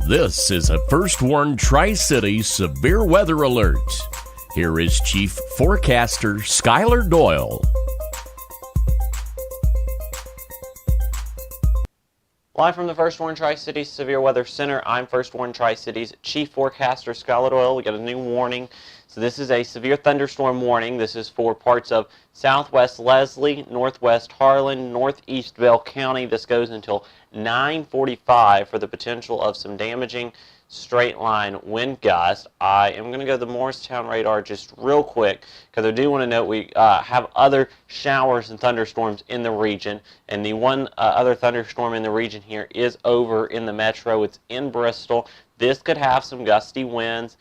This is a First Warn Tri-City Severe Weather Alert. Here is Chief Forecaster Skylar Doyle. Live from the First Warn Tri-City Severe Weather Center, I'm First Warn Tri-City's Chief Forecaster Skylar Doyle. We got a new warning. So this is a severe thunderstorm warning. This is for parts of southwest Leslie, northwest Harlan, northeast Bell County. This goes until 9:45 for the potential of some damaging straight line wind gusts. I am going to go to the Morristown radar just real quick because I do want to note we have other showers and thunderstorms in the region, and the one other thunderstorm in the region here is over in the metro. It's in Bristol. This could have some gusty winds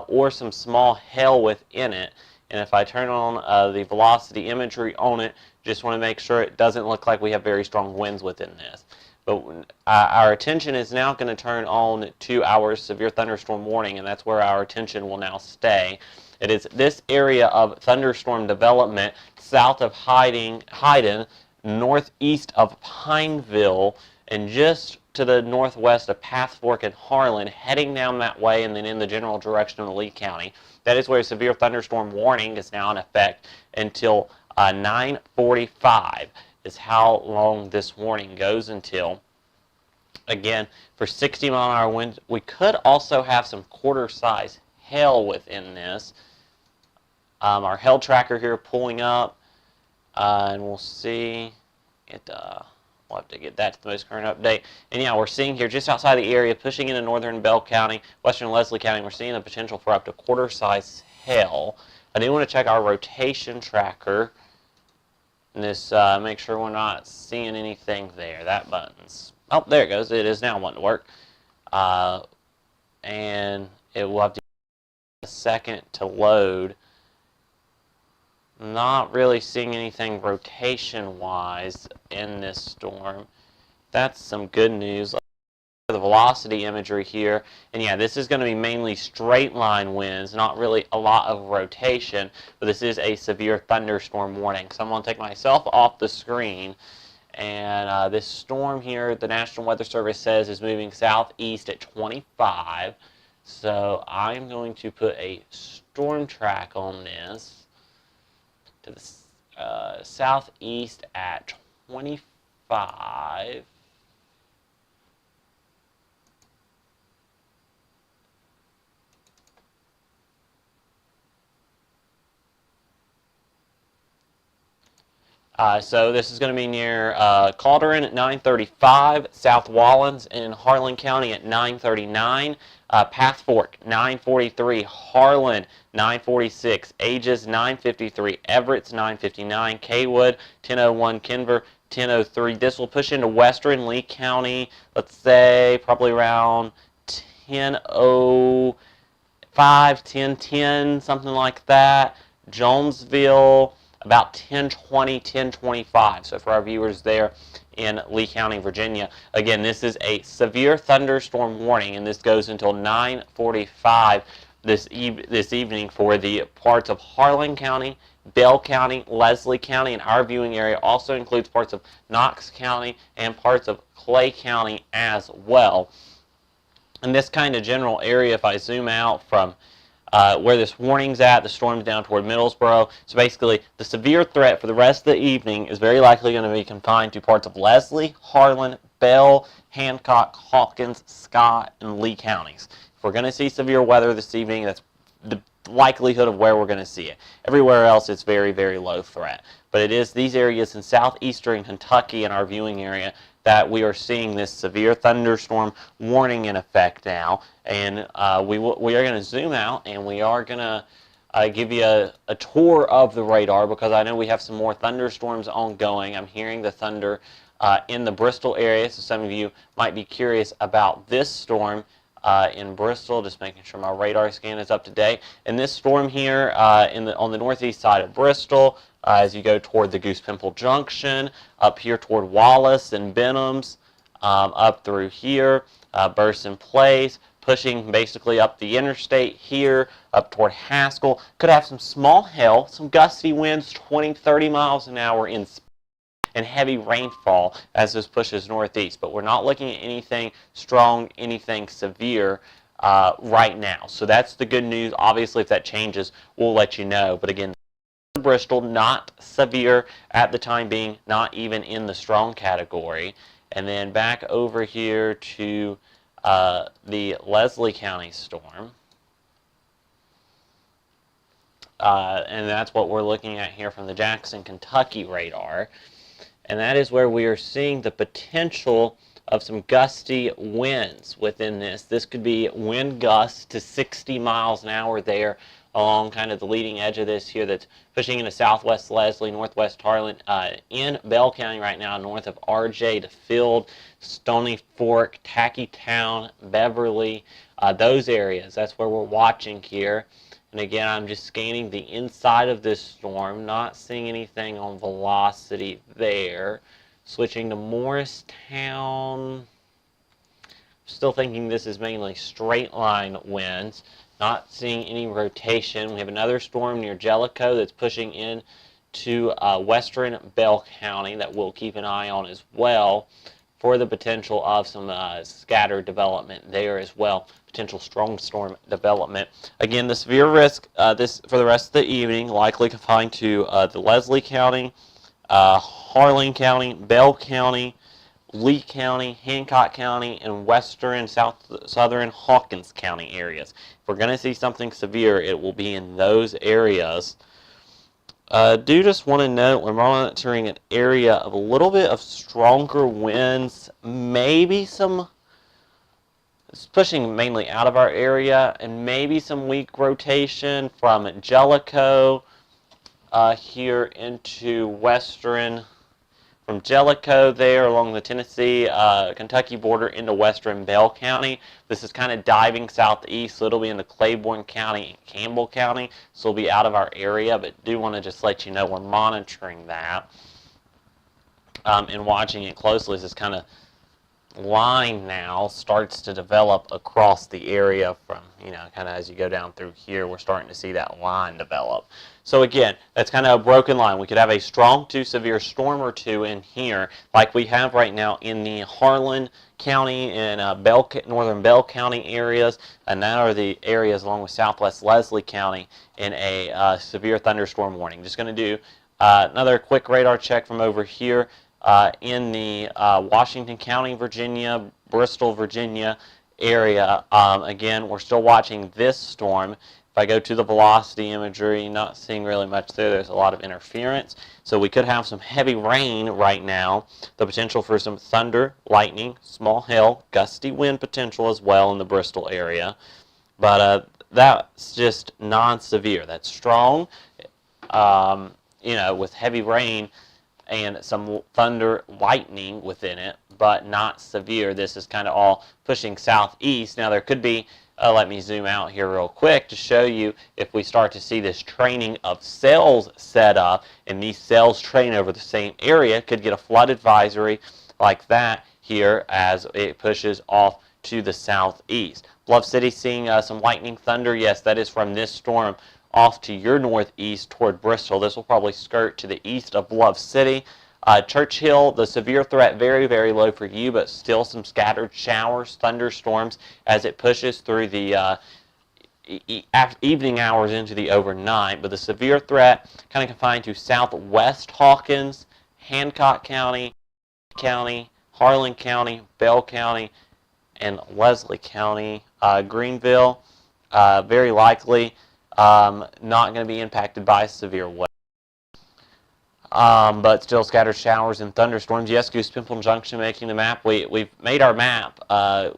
or some small hail within it. And if I turn on the velocity imagery on it, just want to make sure it doesn't look like we have very strong winds within this. But our attention is now going to turn on to our severe thunderstorm warning, and that's where our attention will now stay. It is this area of thunderstorm development south of Hayden, northeast of Pineville, and just to the northwest of Path Fork and Harlan, heading down that way and then in the general direction of Lee County. That is where a severe thunderstorm warning is now in effect until 9:45 is how long this warning goes until. Again, for 60-mile-an-hour winds, we could also have some quarter-size hail within this. Our hail tracker here pulling up, and we'll see it. We'll have to get that to the most current update. And yeah, we're seeing here just outside the area, pushing into northern Bell County, western Leslie County, we're seeing the potential for up to quarter-size hail. I do want to check our rotation tracker. And this, make sure we're not seeing anything there. That button's, oh, there it goes. It is now wanting to work. And it will have to take a second to load. Not really seeing anything rotation-wise in this storm. That's some good news. The velocity imagery here, and yeah, this is going to be mainly straight line winds, not really a lot of rotation, but this is a severe thunderstorm warning. So I'm going to take myself off the screen, and this storm here, the National Weather Service says, is moving southeast at 25. So I'm going to put a storm track on this to the southeast at 25. So this is going to be near Calderon at 9:35, South Wallens in Harlan County at 9:39, Path Fork 9:43, Harlan 9:46, Aegis 9:53, Everett's 9:59, Kaywood 10:01, Kenver 10:03. This will push into western Lee County, let's say probably around 10:05, 10:10, something like that. Jonesville about 10:20, 10:25. So for our viewers there in Lee County, Virginia, again, this is a severe thunderstorm warning, and this goes until 9:45 this evening for the parts of Harlan County, Bell County, Leslie County, and our viewing area also includes parts of Knox County and parts of Clay County as well. In this kind of general area, if I zoom out from where this warning's at, the storm's down toward Middlesboro. So basically, the severe threat for the rest of the evening is very likely going to be confined to parts of Leslie, Harlan, Bell, Hancock, Hawkins, Scott, and Lee counties. If we're going to see severe weather this evening, that's the likelihood of where we're going to see it. Everywhere else, it's very, very low threat. But it is these areas in southeastern Kentucky in our viewing area that we are seeing this severe thunderstorm warning in effect now. And we are going to zoom out, and we are going to give you a tour of the radar because I know we have some more thunderstorms ongoing. I'm hearing the thunder in the Bristol area, so some of you might be curious about this storm in Bristol, just making sure my radar scan is up to date. And this storm here on the northeast side of Bristol, as you go toward the Goose Pimple Junction, up here toward Wallace and Benhams, up through here, Burson Place, pushing basically up the interstate here, up toward Haskell. Could have some small hail, some gusty winds, 20, 30 miles an hour in and heavy rainfall as this pushes northeast. But we're not looking at anything strong, anything severe right now. So that's the good news. Obviously, if that changes, we'll let you know. But again, Bristol, not severe at the time being, not even in the strong category. And then back over here to the Leslie County storm. And that's what we're looking at here from the Jackson, Kentucky radar. And that is where we are seeing the potential of some gusty winds within this. This could be wind gusts to 60 miles an hour there along kind of the leading edge of this here that's pushing into southwest Leslie, northwest Harlan, in Bell County right now, north of RJ to Field, Stony Fork, Tackytown, Beverly, those areas. That's where we're watching here. And again, I'm just scanning the inside of this storm, not seeing anything on velocity there. Switching to Morristown, still thinking this is mainly straight line winds. Not seeing any rotation. We have another storm near Jellicoe that's pushing in to western Bell County that we'll keep an eye on as well for the potential of some scattered development there as well. Potential strong storm development. Again, the severe risk this for the rest of the evening likely confined to the Leslie County, Harlan County, Bell County, Lee County, Hancock County, and western, southern Hawkins County areas. If we're going to see something severe, it will be in those areas. Do just want to note we're monitoring an area of a little bit of stronger winds, maybe some, it's pushing mainly out of our area, and maybe some weak rotation from Jellicoe here into western, from Jellicoe there along the Tennessee, Kentucky border into western Bell County. This is kind of diving southeast, so it'll be into Claiborne County and Campbell County, so it'll be out of our area, but do want to just let you know we're monitoring that and watching it closely as this kind of line now starts to develop across the area from, you know, kind of as you go down through here, we're starting to see that line develop. So again, that's kind of a broken line. We could have a strong to severe storm or two in here, like we have right now in the Harlan County and northern Bell County areas, and that are the areas along with southwest Leslie County in a severe thunderstorm warning. Just going to do another quick radar check from over here. In the Washington County, Virginia, Bristol, Virginia area. Again, we're still watching this storm. If I go to the velocity imagery, not seeing really much there. There's a lot of interference. So we could have some heavy rain right now. The potential for some thunder, lightning, small hail, gusty wind potential as well in the Bristol area. But that's just non-severe. That's strong, you know, with heavy rain and some thunder, lightning within it, but not severe. This is kind of all pushing southeast. Now there could be, let me zoom out here real quick to show you if we start to see this training of cells set up, and these cells train over the same area, could get a flood advisory like that here as it pushes off to the southeast. Bluff City seeing some lightning thunder. Yes, that is from this storm off to your northeast toward Bristol. This will probably skirt to the east of Bluff City. Churchill, the severe threat very, very low for you, but still some scattered showers, thunderstorms as it pushes through the evening hours into the overnight. But the severe threat kind of confined to southwest Hawkins, Hancock County, Harlan County, Bell County, and Leslie County. Greenville, very likely not going to be impacted by severe weather. But still scattered showers and thunderstorms. Yes, Goose Pimple Junction making the map. We've made our map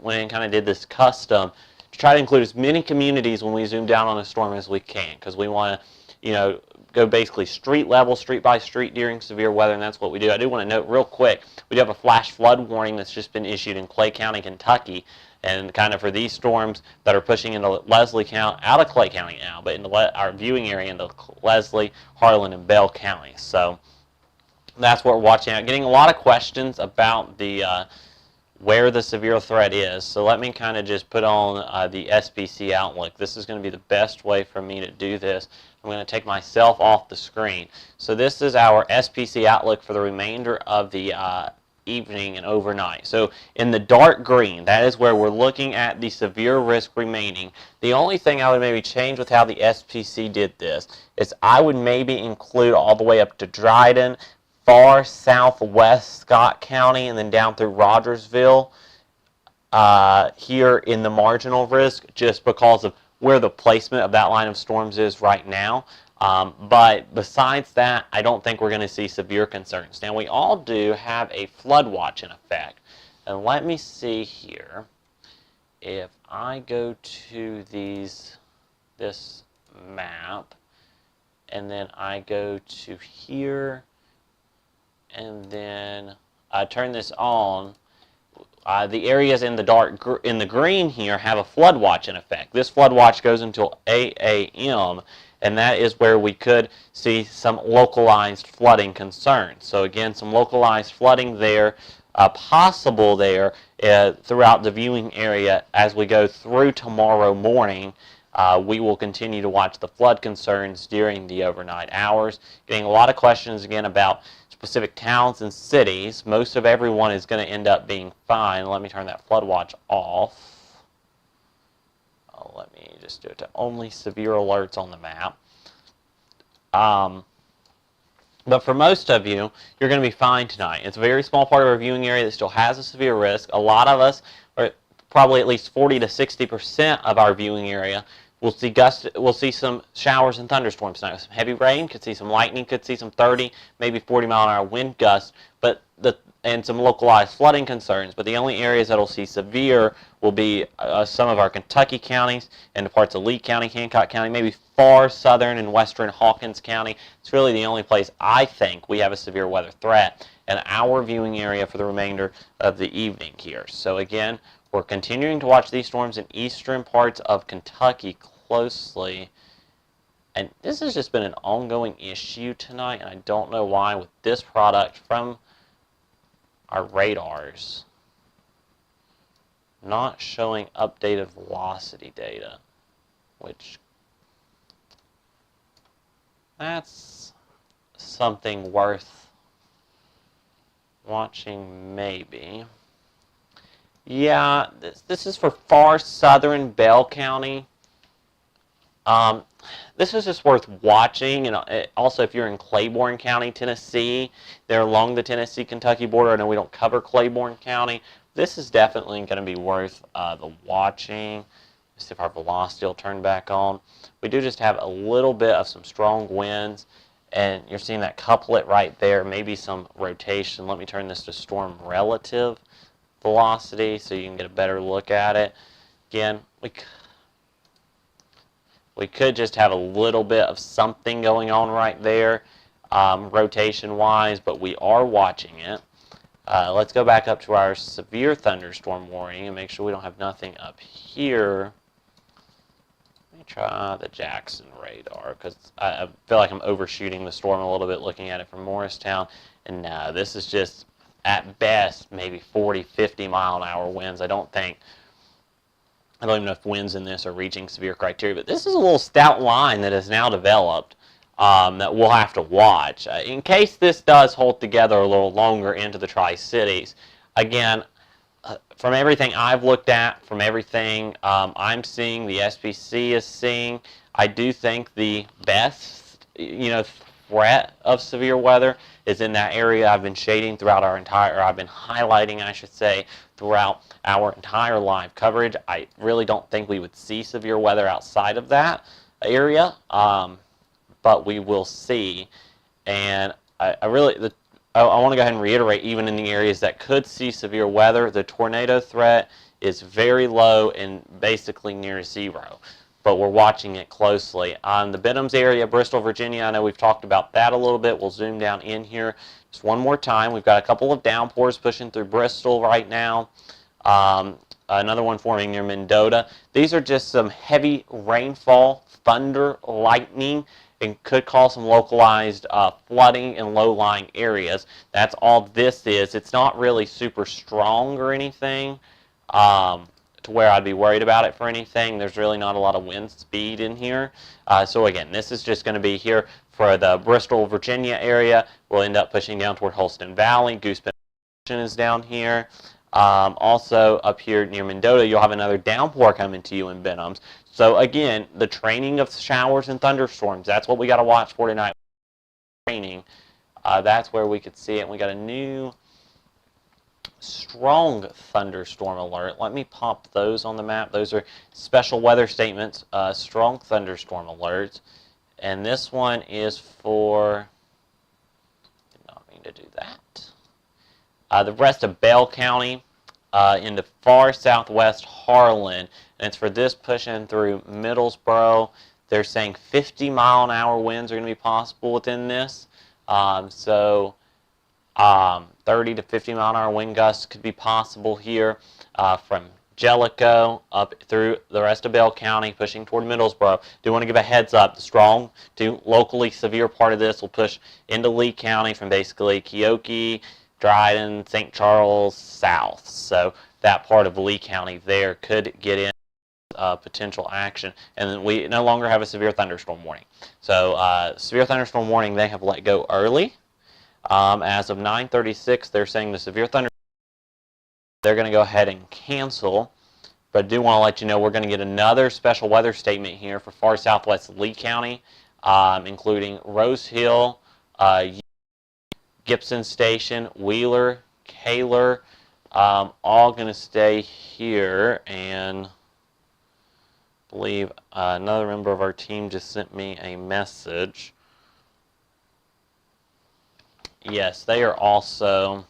when kind of did this custom to try to include as many communities when we zoom down on a storm as we can, because we want to, you know, go basically street level, street by street during severe weather, and that's what we do. I do want to note real quick, we do have a flash flood warning that's just been issued in Clay County, Kentucky, and kind of for these storms that are pushing into Leslie County, out of Clay County now, but into our viewing area into Leslie, Harlan, and Bell County. So that's what we're watching out. Getting a lot of questions about the where the severe threat is. So let me kind of just put on the SPC outlook. This is going to be the best way for me to do this. I'm going to take myself off the screen. So this is our SPC outlook for the remainder of the evening and overnight. So in the dark green, that is where we're looking at the severe risk remaining. The only thing I would maybe change with how the SPC did this is I would maybe include all the way up to Dryden, far southwest Scott County, and then down through Rogersville here in the marginal risk, just because of where the placement of that line of storms is right now. But besides that, I don't think we're going to see severe concerns. Now, we all do have a flood watch in effect. And let me see here. If I go to this map, and then I go to here, and then I turn this on, the areas in the green here have a flood watch in effect. This flood watch goes until 8 a.m., and that is where we could see some localized flooding concerns. So again, some localized flooding there, possible there throughout the viewing area as we go through tomorrow morning. We will continue to watch the flood concerns during the overnight hours. Getting a lot of questions again about specific towns and cities. Most of everyone is going to end up being fine. Let me turn that flood watch off. Let me just do it to only severe alerts on the map. But for most of you, you're going to be fine tonight. It's a very small part of our viewing area that still has a severe risk. A lot of us, or probably at least 40 to 60% of our viewing area, we'll see some showers and thunderstorms tonight. Some heavy rain, could see some lightning, could see some 30, maybe 40-mile-an-hour wind gusts, and some localized flooding concerns. But the only areas that will see severe will be some of our Kentucky counties and parts of Lee County, Hancock County, maybe far southern and western Hawkins County. It's really the only place I think we have a severe weather threat in our viewing area for the remainder of the evening here. So again, we're continuing to watch these storms in eastern parts of Kentucky closely. And this has just been an ongoing issue tonight, and I don't know why with this product from our radars not showing updated velocity data, which that's something worth watching maybe. Yeah, this is for far southern Bell County. This is just worth watching, and also if you're in Claiborne County, Tennessee, they're along the Tennessee-Kentucky border. I know we don't cover Claiborne County. This is definitely going to be worth the watching. Let's see if our velocity will turn back on. We do just have a little bit of some strong winds, and you're seeing that couplet right there, maybe some rotation. Let me turn this to storm relative velocity so you can get a better look at it. Again, we could just have a little bit of something going on right there, rotation-wise, but we are watching it. Let's go back up to our severe thunderstorm warning and make sure we don't have nothing up here. Let me try the Jackson radar, because I feel like I'm overshooting the storm a little bit looking at it from Morristown. And this is just, at best, maybe 40, 50-mile-an-hour winds. I don't even know if winds in this are reaching severe criteria, but this is a little stout line that has now developed that we'll have to watch. In case this does hold together a little longer into the Tri-Cities, again, from everything I've looked at, from everything I'm seeing, the SPC is seeing, I do think the best, threat of severe weather is in that area I've been shading throughout I've been highlighting, I should say, throughout our entire live coverage. I really don't think we would see severe weather outside of that area, but we will see. And I want to go ahead and reiterate, even in the areas that could see severe weather, the tornado threat is very low and basically near zero. But we're watching it closely. On the Benhams area, Bristol, Virginia, I know we've talked about that a little bit. We'll zoom down in here just one more time. We've got a couple of downpours pushing through Bristol right now. Another one forming near Mendota. These are just some heavy rainfall, thunder, lightning, It could cause some localized flooding in low-lying areas. That's all this is. It's not really super strong or anything to where I'd be worried about it for anything. There's really not a lot of wind speed in here. So again, this is just going to be here for the Bristol, Virginia area. We'll end up pushing down toward Holston Valley. Goose Bend is down here. Also up here near Mendota, you'll have another downpour coming to you in Benhams. So again, the training of showers and thunderstorms, that's what we got to watch for tonight. Training, that's where we could see it. And we got a new strong thunderstorm alert. Let me pop those on the map. Those are special weather statements, strong thunderstorm alerts. And this one is for, did not mean to do that. The rest of Bell County into far southwest Harlan. And it's for this pushing through Middlesboro. They're saying 50-mile-an-hour winds are going to be possible within this. 30 to 50-mile-an-hour wind gusts could be possible here from Jellicoe up through the rest of Bell County, pushing toward Middlesboro. Do want to give a heads up. The strong to locally severe part of this will push into Lee County from basically Keokee, Dryden, St. Charles, south. So that part of Lee County there could get in potential action. And then we no longer have a severe thunderstorm warning. So severe thunderstorm warning, they have let go early. As of 9:36, they're saying the severe thunderstorm, they're going to go ahead and cancel. But I do want to let you know we're going to get another special weather statement here for far southwest Lee County, including Rose Hill, Gibson Station, Wheeler, Kaler, all going to stay here. And I believe another member of our team just sent me a message. Yes, they are also,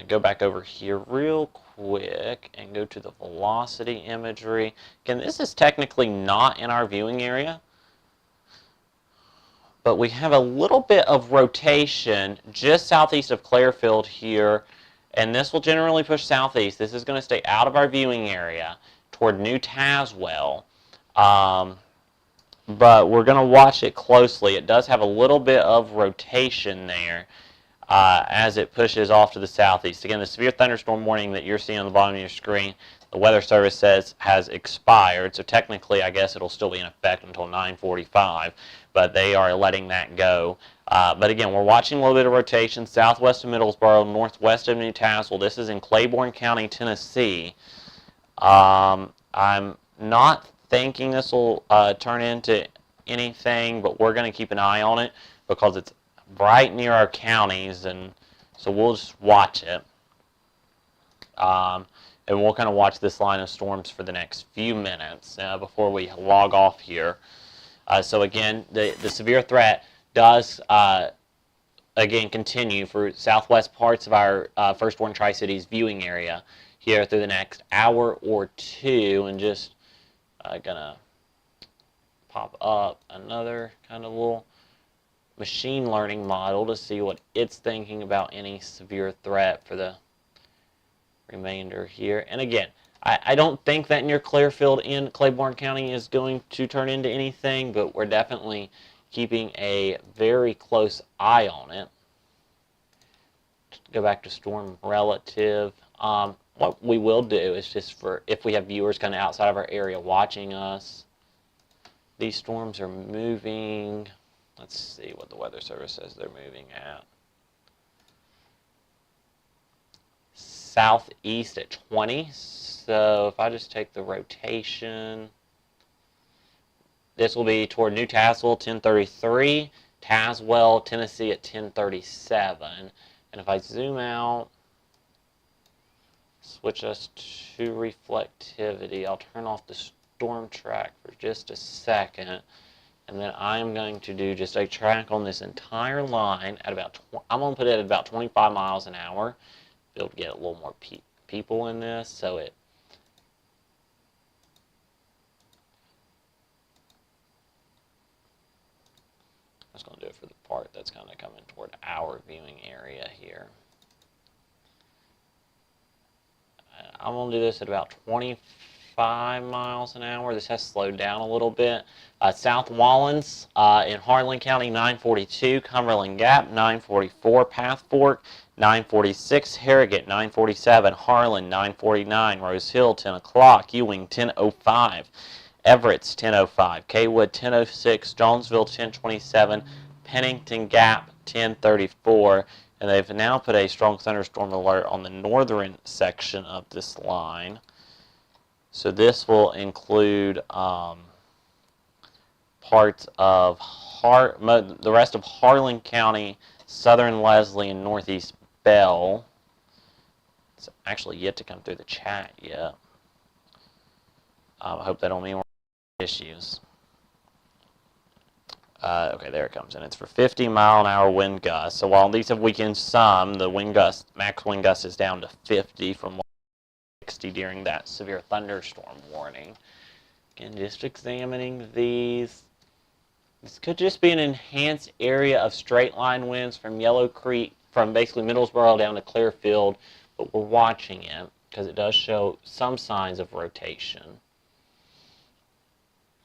go back over here real quick and go to the velocity imagery. Again, this is technically not in our viewing area, but we have a little bit of rotation just southeast of Clarefield here, and this will generally push southeast. This is going to stay out of our viewing area toward New Tazewell. But we're going to watch it closely. It does have a little bit of rotation there as it pushes off to the southeast. Again, the severe thunderstorm warning that you're seeing on the bottom of your screen, the Weather Service says has expired. So technically, I guess it'll still be in effect until 9:45, but they are letting that go. But again, we're watching a little bit of rotation southwest of Middlesboro, northwest of New Tazewell. This is in Claiborne County, Tennessee. I'm not thinking this will turn into anything, but we're going to keep an eye on it because it's right near our counties, and so we'll just watch it. And we'll kind of watch this line of storms for the next few minutes before we log off here. So again, the severe threat does again continue for southwest parts of our First Warn Tri-Cities viewing area here through the next hour or two, and just gonna pop up another kind of little machine learning model to see what it's thinking about any severe threat for the remainder here. And again, I don't think that near Clarefield in Claiborne County is going to turn into anything, but we're definitely keeping a very close eye on it. Go back to storm relative. What we will do is just for if we have viewers kind of outside of our area watching us, these storms are moving. Let's see what the Weather Service says they're moving at. Southeast at 20. So if I just take the rotation, this will be toward New Tazewell 1033, Tazewell, Tennessee at 1037. And if I zoom out, switch us to reflectivity, I'll turn off the storm track for just a second, and then I'm going to do just a track on this entire line at about, I'm going to put it at about 25 miles an hour, be able to get a little more people in this, so it I'm just going to do it for the part that's kind of coming toward our viewing area here. I'm going to do this at about 25 5 miles an hour. This has slowed down a little bit. South Wallens in Harlan County, 942. Cumberland Gap, 944. Path Fork, 946. Harrogate, 947. Harlan, 949. Rose Hill, 10 o'clock. Ewing, 10:05. Everett's, 10:05. Kaywood, 10:06. Jonesville, 10:27. Pennington Gap, 10:34. And they've now put a strong thunderstorm alert on the northern section of this line. So this will include parts of the rest of Harlan County, southern Leslie, and northeast Bell. It's actually yet to come through the chat yet. I hope that don't mean we're issues. Okay, there it comes, and it's for 50-mile-an-hour wind gusts. So while these have weakened some, the max wind gust is down to 50 from 60 during that severe thunderstorm warning. Again, just examining these. This could just be an enhanced area of straight line winds from Yellow Creek, from basically Middlesboro down to Clearfield, but we're watching it because it does show some signs of rotation.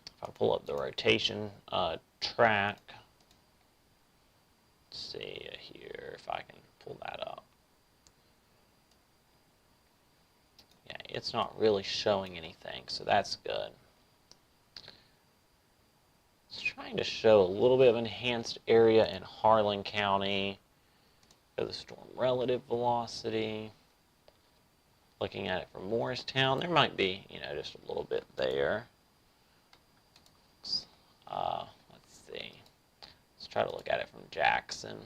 If I pull up the rotation track, let's see here if I can pull that up. Yeah, it's not really showing anything, so that's good. It's trying to show a little bit of enhanced area in Harlan County. Go to the storm relative velocity. Looking at it from Morristown, there might be, just a little bit there. Let's see. Let's try to look at it from Jackson.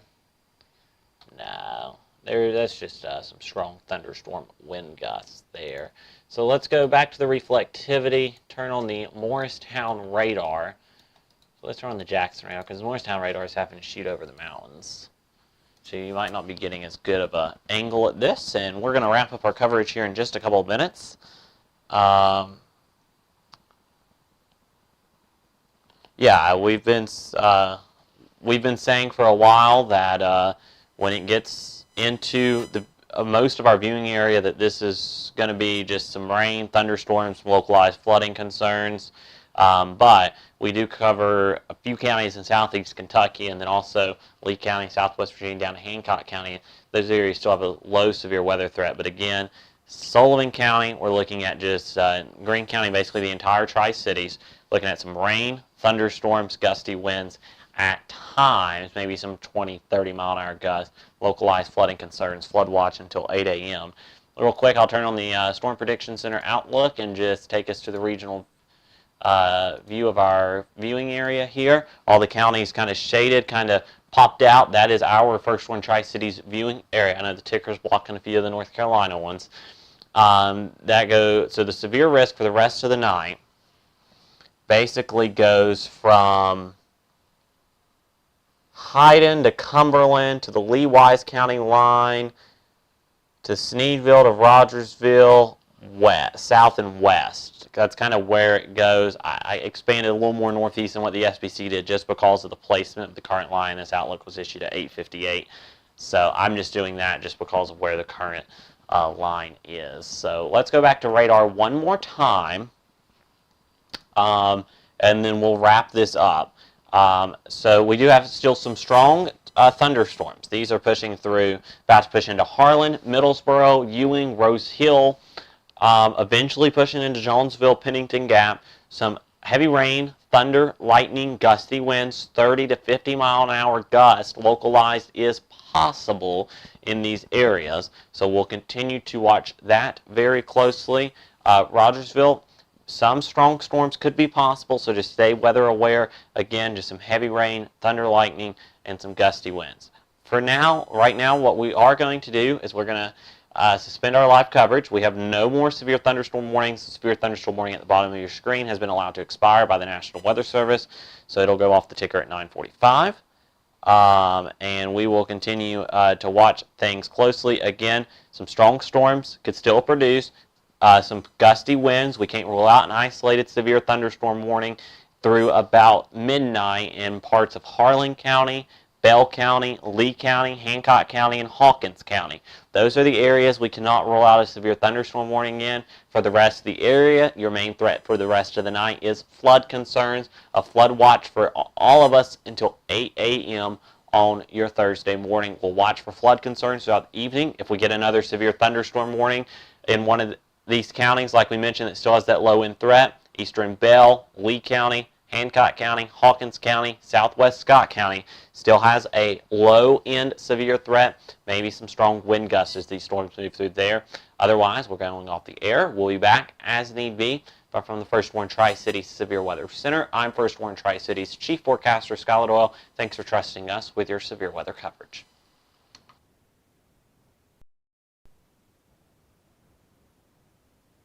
No, that's just some strong thunderstorm wind gusts there. So let's go back to the reflectivity. Turn on the Morristown radar. So let's turn on the Jackson radar because the Morristown radar is having to shoot over the mountains. So you might not be getting as good of an angle at this. And we're going to wrap up our coverage here in just a couple of minutes. Yeah, we've been saying for a while that when it gets into the most of our viewing area, that this is going to be just some rain, thunderstorms, localized flooding concerns. But we do cover a few counties in southeast Kentucky, and then also Lee County, southwest Virginia, down to Hancock County. Those areas still have a low severe weather threat. But again, Sullivan County, we're looking at just Greene County, basically the entire Tri-Cities, looking at some rain, thunderstorms, gusty winds at times, maybe some 20, 30-mile-an-hour gusts, localized flooding concerns, flood watch until 8 a.m. Real quick, I'll turn on the Storm Prediction Center Outlook and just take us to the regional view of our viewing area here. All the counties kind of shaded, kind of popped out. That is our First Warn Tri-Cities viewing area. I know the ticker's blocking a few of the North Carolina ones. So the severe risk for the rest of the night basically goes from Hyden to Cumberland to the Lee-Wise County line to Sneedville to Rogersville, south and west. That's kind of where it goes. I expanded a little more northeast than what the SPC did just because of the placement of the current line. This outlook was issued at 8:58. So I'm just doing that just because of where the current line is. So let's go back to radar one more time. And then we'll wrap this up. So we do have still some strong thunderstorms. These are pushing through, about to push into Harlan, Middlesboro, Ewing, Rose Hill, eventually pushing into Jonesville, Pennington Gap. Some heavy rain, thunder, lightning, gusty winds, 30 to 50 mile an hour gusts localized is possible in these areas. So we'll continue to watch that very closely. Rogersville, some strong storms could be possible, so just stay weather aware. Again, just some heavy rain, thunder, lightning, and some gusty winds. For now, right now, what we are going to do is we're going to suspend our live coverage. We have no more severe thunderstorm warnings. The severe thunderstorm warning at the bottom of your screen has been allowed to expire by the National Weather Service, so it'll go off the ticker at 9:45. And we will continue to watch things closely. Again, some strong storms could still produce some gusty winds. We can't rule out an isolated severe thunderstorm warning through about midnight in parts of Harlan County, Bell County, Lee County, Hancock County, and Hawkins County. Those are the areas we cannot roll out a severe thunderstorm warning in. For the rest of the area, your main threat for the rest of the night is flood concerns. A flood watch for all of us until 8 a.m. on your Thursday morning. We'll watch for flood concerns throughout the evening. If we get another severe thunderstorm warning in one of these counties, like we mentioned, that still has that low-end threat, eastern Bell, Lee County, Hancock County, Hawkins County, southwest Scott County still has a low-end severe threat, maybe some strong wind gusts as these storms move through there. Otherwise, we're going off the air. We'll be back as need be. But from the First Warn Tri-Cities Severe Weather Center, I'm First Warn Tri-Cities Chief Forecaster Skylar Doyle. Thanks for trusting us with your severe weather coverage.